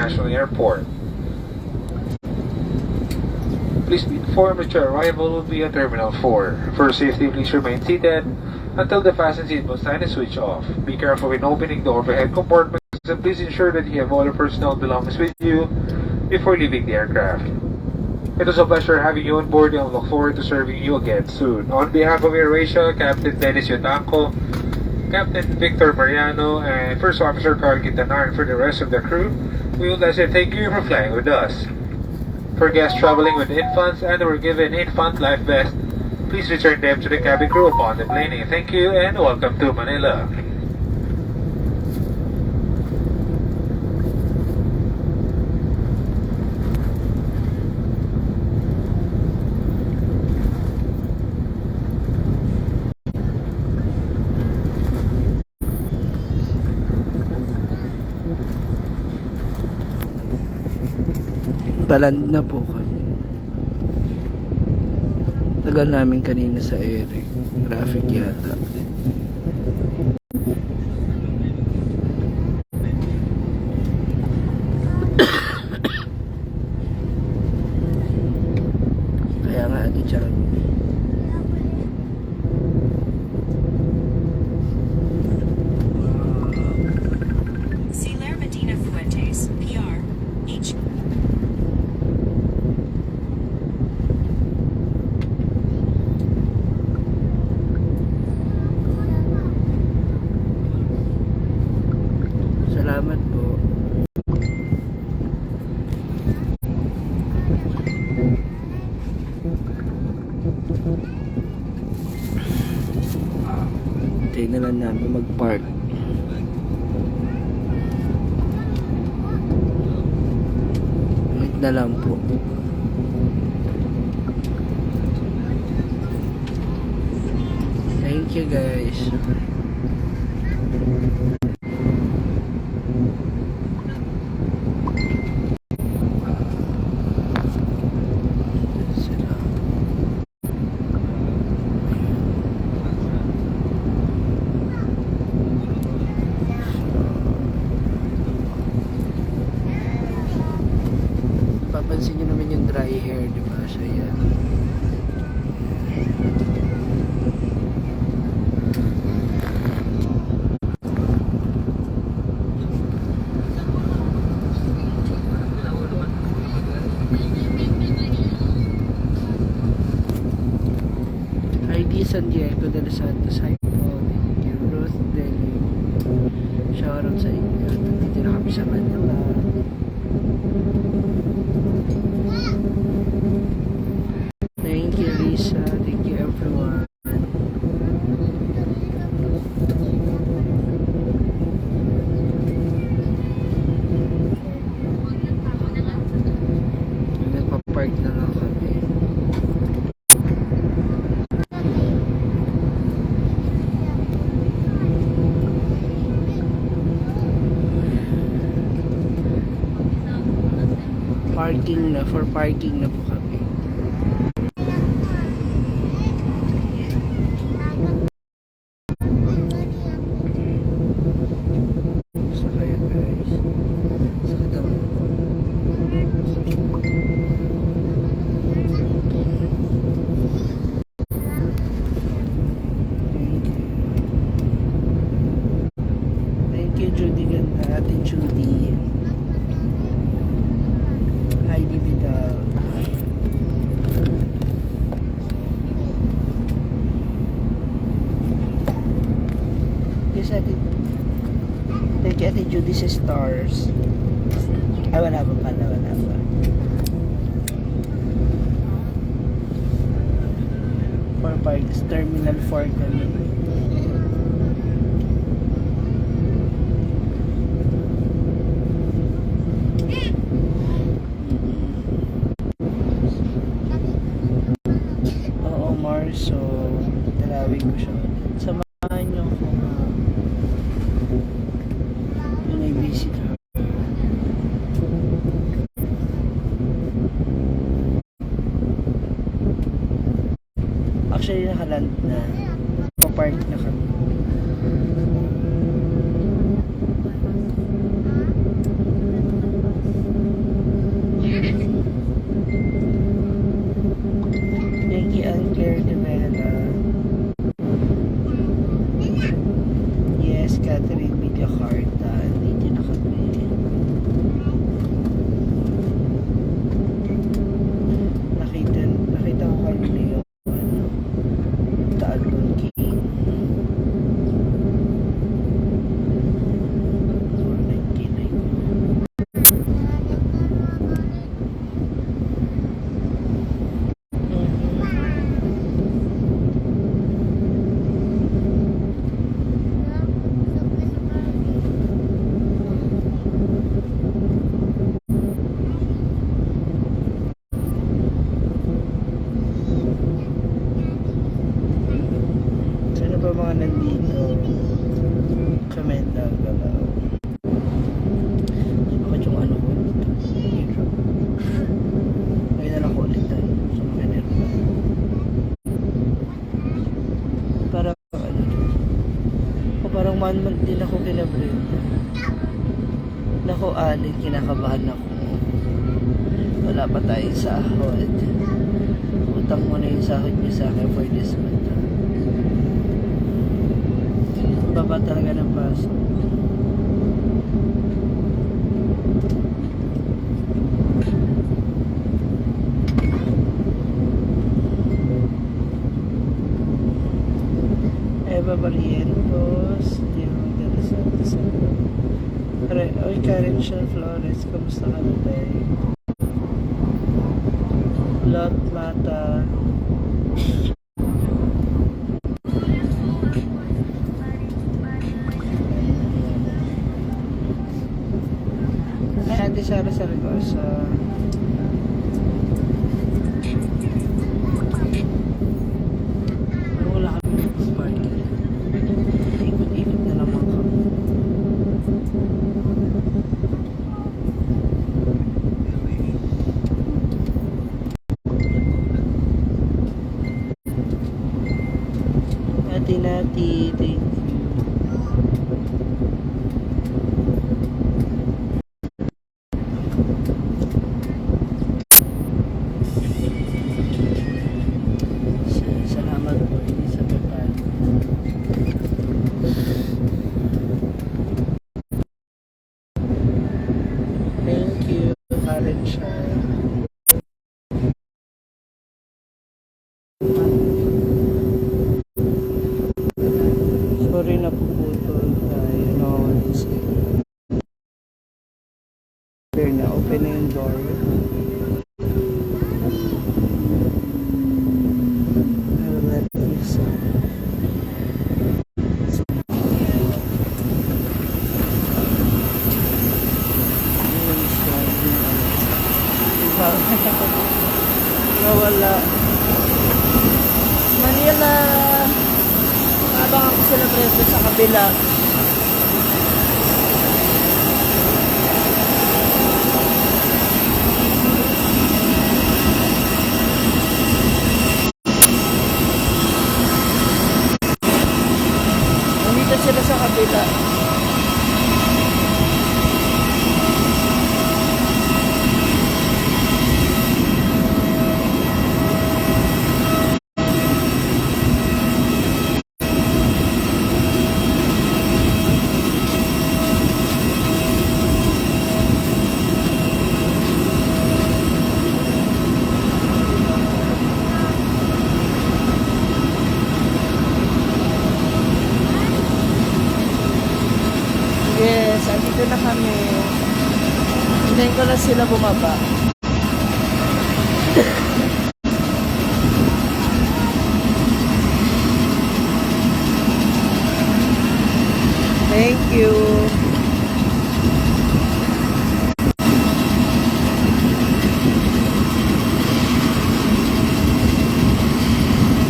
International Airport. Please be informed that your arrival will be at Terminal 4. For safety, please remain seated until the fasten seatbelt sign is switched off. Be careful when opening the overhead compartments and please ensure that you have all your personal belongings with you before leaving the aircraft. It was a pleasure having you on board and I look forward to serving you again soon. On behalf of AirAsia, Captain Dennis Yotanco, Captain Victor Mariano, and First Officer Carl Quintanar, and for the rest of the crew, we would like to say thank you for flying with us. For guests traveling with infants and were given infant life vest, please return them to the cabin crew upon deplaning. Thank you and welcome to Manila. Paland na po kami. Tagal namin kanina sa ere. Traffic yata. Kaya nga ati Chan. Siler Medina Fuentes, PR, H. Salamat po. Hintayin na lang namin mag-park. Wait na lang po. Thank you guys. Papansin nyo naman yung dry hair, di ba? So, yan. ID San Diego de los Santos. Hi po. Thank you. Ruth Deli. Shoutout sa inyo. Nandito na kami sa Manila. Thank you, Lisa. Thank you, everyone. Nagpa-park na lang kami. Parking na po kami. So kaya guys, sakit ang thank you Judy, ganda ating Judy. Heidi Vidal. Yes, thank you, Ate Judy sa stars. Ay, wala pa pala, wala pa. For parks, Terminal 4 kami. So, talawin ko siya. Samahan nyo ako yung i-visit her. Actually, nakaland na. Pa-park na kami. 1 month din ako kina Brenda. Naku, Alin, kinakabahan ako. Wala pa tayong sahod. Utang mo na yung sahod niyo sa akin for this month. Baba talaga ng pasok. Eva Barrientos, Diego de los Santos. Oy, Karen Shell Flores, kamusta ka na tayo? Lot Mata. Ay, Ate Sara Saragosa. Wala kami ng party. Ikot-ikot na naman kami. Nati, thank you. Salamat po sa pagpapal. Thank you, Karen Shah. Sorry na puputol tayo. No, clear na. Open na yung door. I'll let you see. Nawala. Manila. Abang ako sila Brenda sa kabila. Nandito sila sa kabila. Yes, andito na kami. Hintayin ko na sila bumaba. Thank you.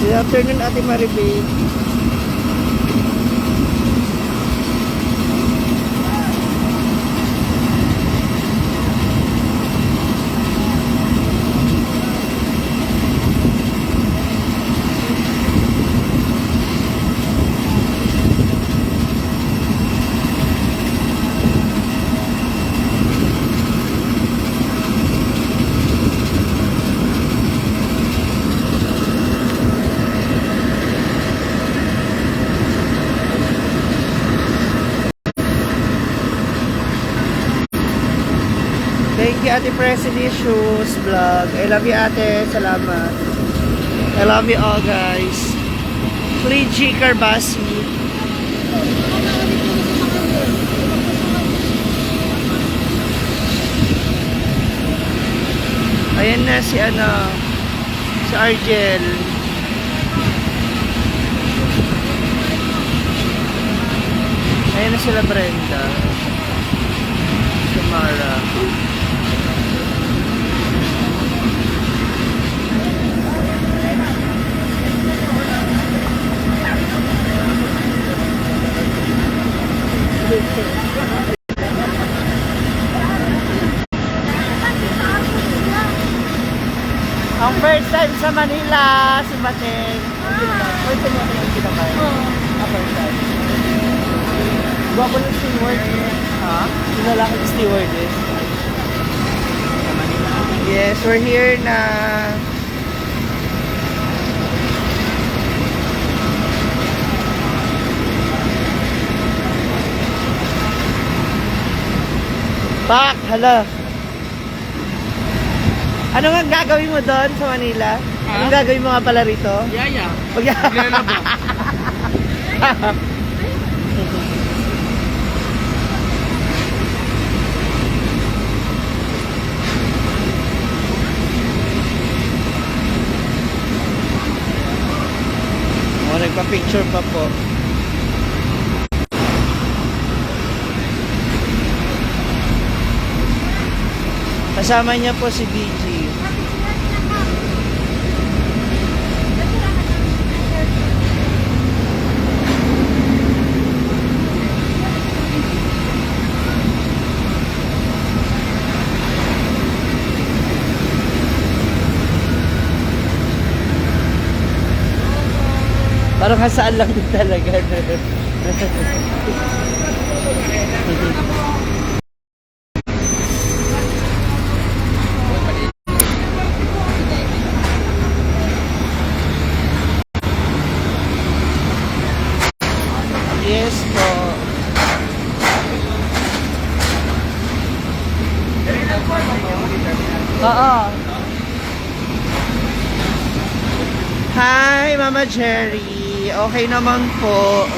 Good afternoon, Ate Maribel. Thank you, Ate President Shoes Vlog. I love you, Ate. Salamat. I love you all, guys. Please, G. Carbasi. Ayan na si si Argel. Ayan na sila Brenda. Samara. Ang first time sa Manila, si Mateng. First time mo yung kinakain? Oo. First time. Gwapo ng steward. Ha? Yung lalaki ng stewardess. Yes, we're here na. Pak, hala. Ano nga gagawin mo doon sa Manila? Anong gagawin mo nga pala rito? Yaya. Maglalaba. Oh, nagpa-picture pa po. Kasama niya po si BG. Parang hasaan lang din talaga. Yes po. Oo. Hi, Mama Jerry. Okay naman po.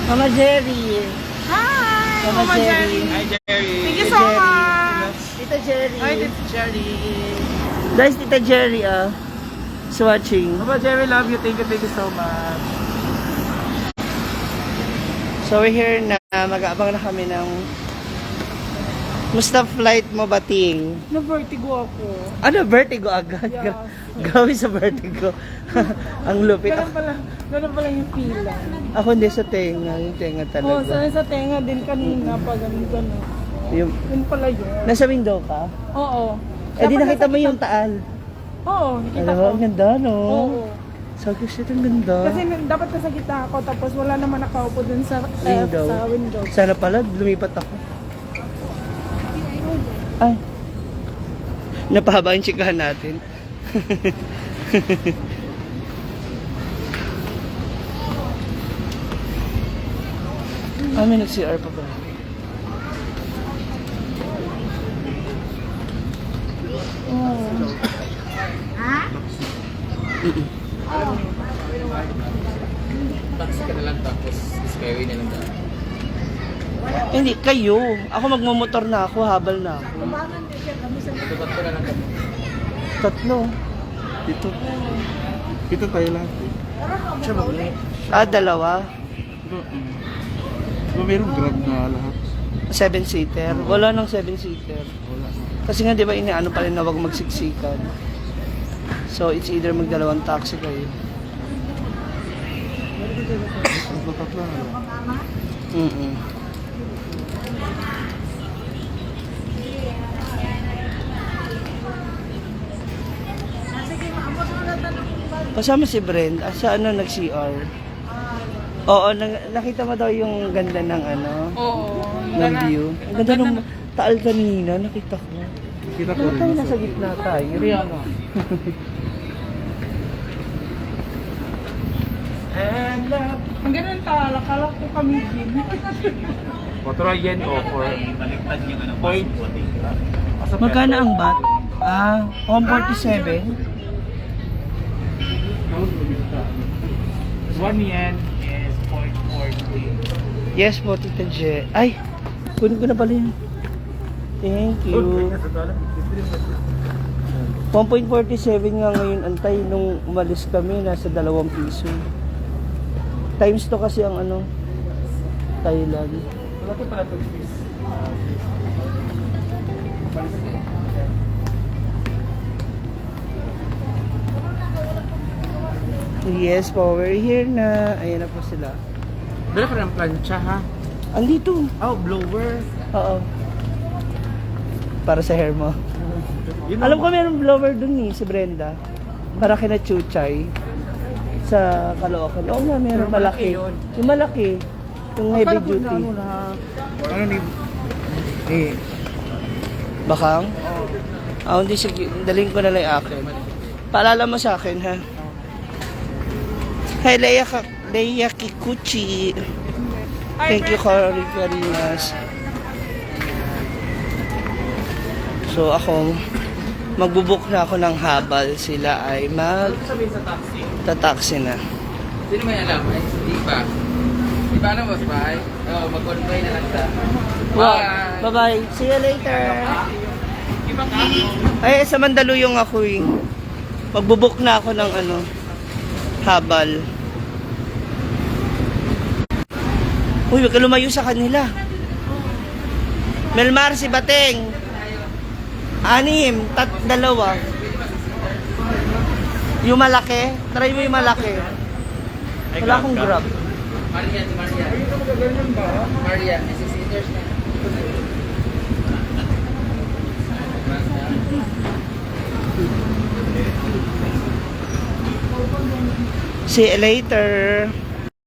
Mama Jerry. Hi! Mama Jerry. Hi, Jerry. Thank you Tita so Jerry. much. Tita Jerry. Hi, Tita Jerry. Guys, Tita Jerry is watching. Mama Jerry, love you. Thank you so much. So we're here na mag-aabang na kami ng Musta flight mo bating? Na-vertigo ako. Ano, vertigo agad? Yes. Grabe sa vertigo. Ang lupit. Ganun pala yung pila. Ako hindi sa tenga. Yung tenga Oo, talaga. sa tenga din kanina pa ganun. Yung, Yun pala yun. nasa window ka? Oo. Eh di Dapat nakita mo nasa yung taal. Oo, nakita Alam ko. mo, ang ganda no? Oo. Sabi ko, shit, ang ganda. Kasi dapat nasa gitna ako tapos wala naman nakaupo dun sa Window. sa window. Sana pala, lumipat ako. Ay. Napahaba yung chikahan natin. May nag-CR pa ba? Taxi ka na lang tapos skyway na lang daan. Hindi, kayo. Ako magmumotor na ako, habal na ako. Tubat ko na lang kami. Tatlo. Dito. Dito tayo lahat. Dalawa. Diba mayroong grab na lahat? 7-seater. Wala nang 7-seater. Wala. Kasi nga, di ba, inaano pa rin na wag magsiksikan. So, it's either magdalawang taxi kayo. Tatlo na lang. Mm-mm. Kasama si Brenda. Sa ano, nag-CR. Oo, nakita mo daw yung ganda ng ano, Oo. ng view. Ang ganda ng taal kanina, nakita ko. Kita ko Tayo rin. nasa gitna tayo. Rihanna. Ang ganun tala, kala ko kami din. Motor yen o for point. Magkano ang bat? 147. 1 yen is 0.40. Yes po, Tita Je. Ay, kunin ko na pala yun. Thank you. 1.47 nga ngayon antay nung umalis kami, nasa 2 piso. Times to kasi ang ano, Thailand. Wala ko pala 2 piece. Yes po, we're here na. Ayan na po sila. Dala ka ng plancha ha? Andito. Oh, blower. Oo. Para sa hair mo. Alam ko meron blower dun si Brenda. Para kina Chuchay. Sa Caloocan. Oo nga, meron malaki. Yung malaki. Yung heavy duty. Ano ni... Eh, Bakang? Hindi, sige. Daling ko na lang yung akin. Paalala mo sa akin, ha? Hi, Leia Kikuchi. Thank you, Cory Carinas. So, ako, magbubuk na ako ng habal. Sila ay Sabihin sa taxi. taxi na. Sino may alam? Ay, di ba? Di ba boss ba? Oo, mag-convoy na lang sa. Bye! Bye-bye. See you later. Ay, sa Mandaluyong ako eh. Magbubuk na ako ng habal. Uy, wag ka lumayo sa kanila. Melmar, si Bateng. 6, 2. Yung malaki? Try mo yung malaki. Wala akong grab. Maria. Maria, necessitors na. See you later.